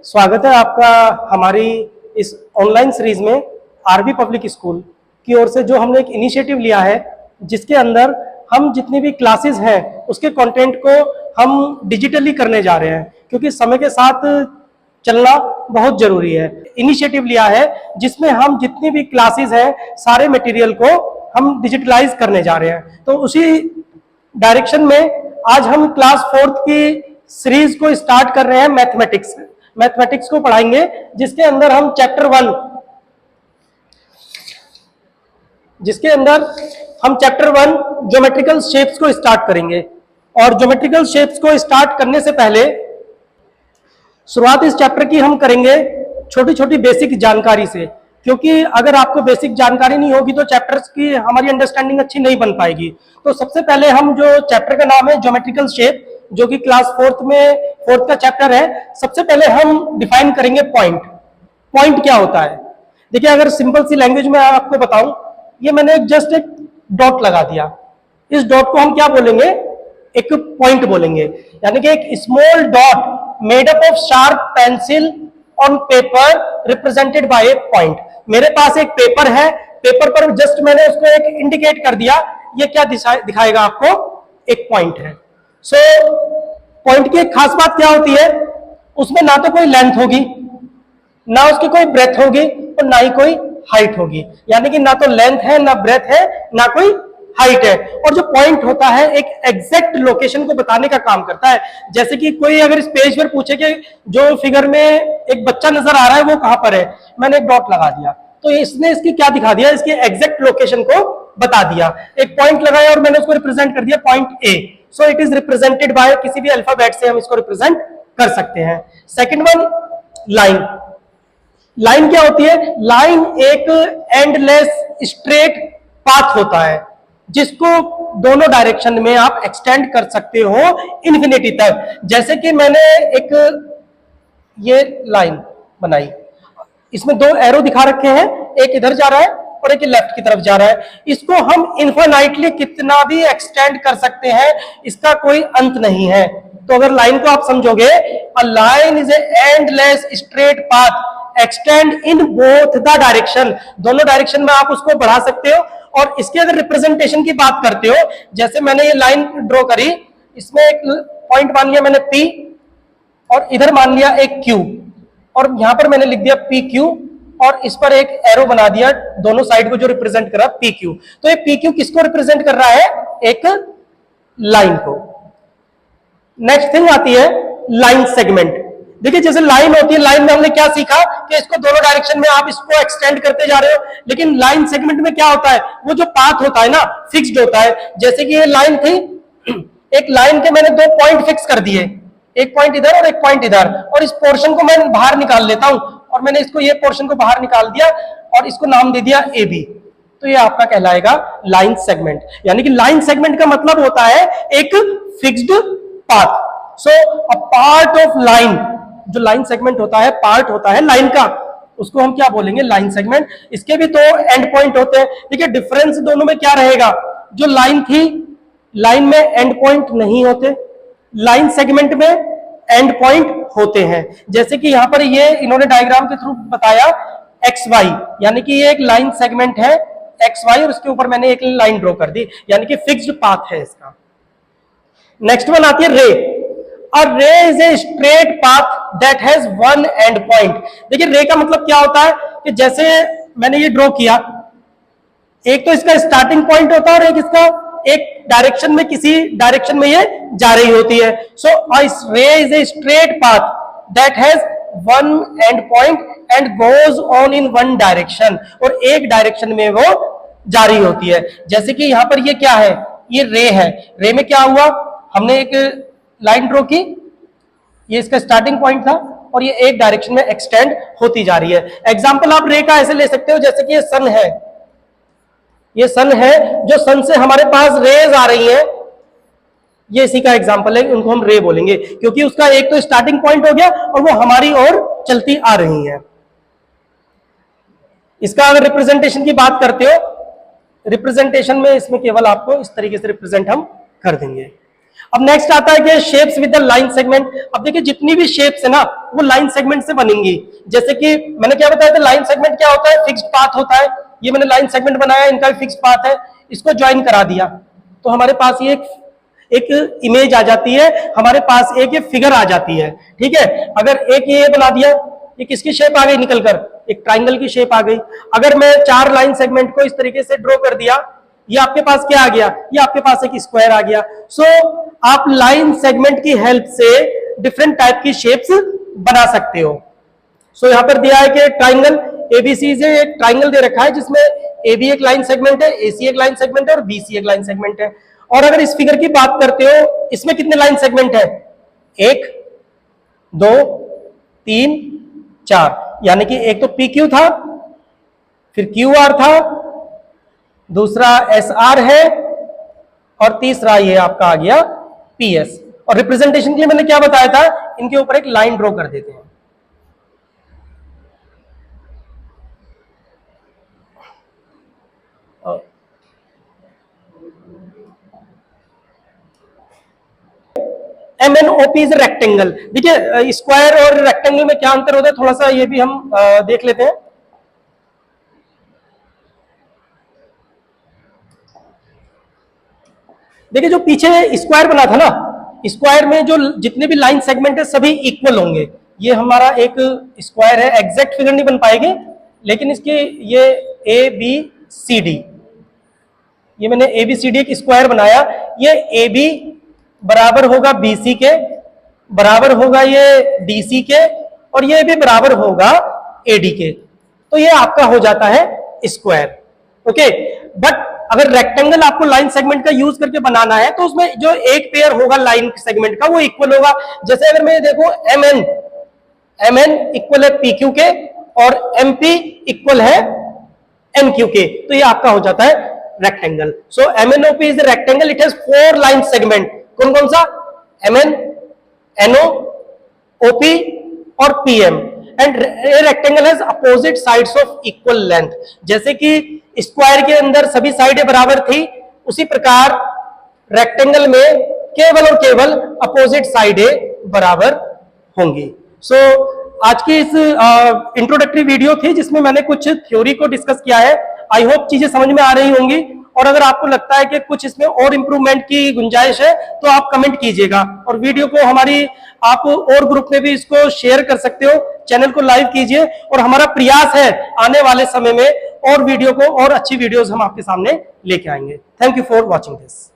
स्वागत है आपका हमारी इस ऑनलाइन सीरीज में। आरबी पब्लिक स्कूल की ओर से जो हमने एक इनिशिएटिव लिया है, जिसके अंदर हम जितनी भी क्लासेस हैं उसके कंटेंट को हम डिजिटली करने जा रहे हैं, क्योंकि समय के साथ चलना बहुत जरूरी है। इनिशिएटिव लिया है जिसमें हम जितनी भी क्लासेस हैं सारे मटेरियल को हम डिजिटलाइज करने जा रहे हैं। तो उसी डायरेक्शन में आज हम क्लास 4th की सीरीज को स्टार्ट कर रहे हैं। मैथमेटिक्स को पढ़ाएंगे, जिसके अंदर हम चैप्टर 1 ज्योमेट्रिकल शेप्स को स्टार्ट करेंगे। और ज्योमेट्रिकल शेप्स को स्टार्ट करने से पहले शुरुआत इस चैप्टर की हम करेंगे छोटी छोटी बेसिक जानकारी से, क्योंकि अगर आपको बेसिक जानकारी नहीं होगी तो चैप्टर्स की हमारी अंडरस्टैंडिंग अच्छी नहीं बन पाएगी। तो सबसे पहले हम जो चैप्टर का नाम है ज्योमेट्रिकल शेप, जो कि क्लास 4th का चैप्टर है, सबसे पहले हम डिफाइन करेंगे पॉइंट क्या होता है। देखिए, अगर सिंपल सी लैंग्वेज में आपको बताऊं, ये मैंने जस्ट एक डॉट लगा दिया। इस डॉट को हम क्या बोलेंगे? एक पॉइंट बोलेंगे। यानी कि एक small dot made up of sharp pencil on paper represented by A point. मेरे पास एक पेपर है, पेपर पर जस्ट मैंने उसको एक इंडिकेट कर दिया, ये क्या दिखाएगा आपको? एक पॉइंट है। सो पॉइंट की एक खास बात क्या होती है? उसमें ना तो कोई लेंथ होगी, ना उसकी कोई ब्रेथ होगी, और ना ही कोई हाइट होगी। यानी कि ना तो लेंथ है, ना ब्रेथ है, ना कोई हाइट है। और जो पॉइंट होता है एक एग्जैक्ट लोकेशन को बताने का काम करता है। जैसे कि कोई अगर इस पेज पर पूछे कि जो फिगर में एक बच्चा नजर आ रहा है वो कहां पर है, मैंने एक डॉट लगा दिया, तो इसने इसकी क्या दिखा दिया? इसकी एग्जैक्ट लोकेशन को बता दिया। एक पॉइंट लगाया और मैंने उसको रिप्रेजेंट कर दिया point A. So it is represented by किसी भी अल्फाबेट से हम इसको रिप्रेजेंट कर सकते हैं। सेकंड वन, लाइन क्या होती है? लाइन एक एंडलेस स्ट्रेट पाथ होता है, जिसको दोनों डायरेक्शन में आप एक्सटेंड कर सकते हो इन्फिनिटी तक। जैसे कि मैंने एक ये लाइन बनाई, इसमें 2 एरो दिखा रखे हैं, एक इधर जा रहा है और एक लेफ्ट की तरफ जा रहा है। इसको हम इनफाइनाइटली कितना भी एक्सटेंड कर सकते हैं, इसका कोई अंत नहीं है। तो अगर लाइन को आप समझोगे, a line is a endless straight path extend in both the direction, दोनों डायरेक्शन में आप उसको बढ़ा सकते हो। और इसके अगर रिप्रेजेंटेशन की बात करते हो, जैसे मैंने ये लाइन ड्रॉ करी, इसमें एक पॉइंट मान लिया मैंने P, और इधर मान लिया एक Q, और यहां पर मैंने लिख दिया PQ, और इस पर एक एरो बना दिया दोनों साइड को जो रिप्रेजेंट कर रहा है PQ। तो ये PQ किसको रिप्रेजेंट कर रहा है? एक लाइन को। नेक्स्ट थिंग आती है लाइन सेगमेंट। देखिए, जैसे लाइन होती है, लाइन में हमने क्या सीखा कि इसको दोनों डायरेक्शन में आप इसको एक्सटेंड करते जा रहे हो। लेकिन लाइन सेगमेंट में क्या होता है? वो जो पाथ होता है ना, फिक्स्ड होता है। जैसे कि ये लाइन थी, एक लाइन के मैंने 2 पॉइंट फिक्स कर दिए, एक पॉइंट इधर और एक पॉइंट इधर, और इस पोर्शन को मैं बाहर निकाल लेता हूं, और मैंने इसको ये पोर्शन को बाहर निकाल दिया और इसको नाम दे दिया AB। तो ये आपका कहलाएगा लाइन सेगमेंट। यानी कि लाइन सेगमेंट का मतलब होता है एक fixed path. So a part of line, जो लाइन सेगमेंट होता है, पार्ट होता है लाइन का, उसको हम क्या बोलेंगे? Line segment. इसके भी 2 एंड पॉइंट होते हैं। देखिए, डिफरेंस दोनों में क्या रहेगा? जो लाइन थी, लाइन में एंड पॉइंट नहीं होते, लाइन सेगमेंट में एंड पॉइंट होते हैं। जैसे कि यहां पर ये इन्होंने डायग्राम के थ्रू बताया XY, यानी कि ये एक लाइन सेगमेंट है XY, और उसके ऊपर मैंने एक लाइन ड्रॉ कर दी, यानी कि फिक्स्ड पाथ है इसका। नेक्स्ट वन आती है रे। A ray is a straight path that has one end point। देखिए, रे का मतलब क्या होता है कि जैसे मैंने ये ड्रॉ किया, एक तो इसका स्टार्टिंग पॉइंट होता है और एक इसका एक डायरेक्शन में, किसी डायरेक्शन में ये जा रही होती है। सो a ray is a straight path that has one end point and goes on in one direction, और एक डायरेक्शन में वो जा रही होती है। जैसे कि यहां पर ये क्या है? ये रे है। रे में क्या हुआ? हमने एक लाइन ड्रॉ की, ये इसका स्टार्टिंग पॉइंट था, और ये एक डायरेक्शन में एक्सटेंड होती जा रही है। एग्जांपल आप रे का ऐसे ले सकते हो, जैसे कि ये सन है, ये सन है, जो सन से हमारे पास रेज आ रही है, ये इसी का एग्जांपल है। उनको हम रे बोलेंगे, क्योंकि उसका एक तो स्टार्टिंग पॉइंट हो गया और वो हमारी ओर चलती आ रही है। इसका अगर रिप्रेजेंटेशन की बात करते हो, रिप्रेजेंटेशन में इसमें केवल आपको इस तरीके से रिप्रेजेंट हम कर देंगे। अब नेक्स्ट आता है कि shapes with the line segment. अब देखिए जितनी भी शेप्स है ना वो लाइन सेगमेंट से बनेंगी। जैसे कि मैंने क्या बताया था, लाइन सेगमेंट क्या होता है, फिक्स्ड पाथ होता है। ये मैंने लाइन सेगमेंट बनाया, इनका भी फिक्स्ड पाथ है, इसको ज्वाइन करा दिया तो हमारे पास ये एक इमेज आ जाती है, हमारे पास एक ये फिगर आ जाती है। ठीक है, अगर एक ये बना दिया, ये किसकी शेप आ गई निकल कर, एक ट्राइंगल की शेप आ गई। अगर मैं 4 लाइन सेगमेंट को इस तरीके से ड्रॉ कर दिया, ये आपके पास क्या आ गया, ये आपके पास एक स्क्वायर आ गया। सो आप लाइन सेगमेंट की हेल्प से डिफरेंट टाइप की शेप्स बना सकते हो। सो यहां पर दिया है कि ट्राइंगल एबीसी से एक ट्राइंगल दे रखा है जिसमें एबी एक लाइन सेगमेंट है, एसी एक लाइन सेगमेंट है और बीसी एक लाइन सेगमेंट है। और अगर इस फिगर की बात करते हो, इसमें कितने लाइन सेगमेंट है, 1 2 3 4, यानी कि एक तो पी क्यू था, फिर क्यू आर था, दूसरा एस आर है और तीसरा ये आपका आ गया पी एस। और रिप्रेजेंटेशन के लिए मैंने क्या बताया था, इनके ऊपर एक लाइन ड्रॉ कर देते हैं। MNOP is rectangle. देखिए स्क्वायर और रेक्टेंगल में क्या अंतर होता है, थोड़ा सा ये भी हम देख लेते हैं। देखिए जो पीछे स्क्वायर बना था ना, स्क्वायर में जो जितने भी लाइन सेगमेंट है सभी इक्वल होंगे। ये हमारा एक स्क्वायर है, एग्जैक्ट फिगर नहीं बन पाएगी, लेकिन इसके ये ए बी सी डी, ये मैंने ए बी सी डी एक स्क्वायर बनाया, ये ए बी बराबर होगा बीसी के, बराबर होगा ये डीसी के, और ये भी बराबर होगा एडी के। तो ये आपका हो जाता है स्क्वायर। ओके, बट अगर रेक्टेंगल आपको लाइन सेगमेंट का यूज करके बनाना है तो उसमें जो एक पेयर होगा लाइन सेगमेंट का वो इक्वल होगा। जैसे अगर मैं देखो एम एन इक्वल है पी क्यू के और एम पी इक्वल है एन क्यू के, तो ये आपका हो जाता है rectangle. So MNOP is rectangle, it has 4 line segment. कौन कौन सा, एम एन, एनओ, ओपी और PM. And rectangle has opposite sides of equal length. जैसे कि स्क्वायर के अंदर सभी साइडें बराबर थी, उसी प्रकार रेक्टेंगल में केवल और केवल अपोजिट साइडें बराबर होंगी। सो आज की इस इंट्रोडक्टरी वीडियो थी जिसमें मैंने कुछ थ्योरी को डिस्कस किया है। आई होप चीजें समझ में आ रही होंगी, और अगर आपको लगता है कि कुछ इसमें और इंप्रूवमेंट की गुंजाइश है तो आप कमेंट कीजिएगा, और वीडियो को हमारी आप और ग्रुप में भी इसको शेयर कर सकते हो। चैनल को लाइव कीजिए, और हमारा प्रयास है आने वाले समय में और वीडियो को और अच्छी वीडियोस हम आपके सामने लेके आएंगे। Thank you for watching this.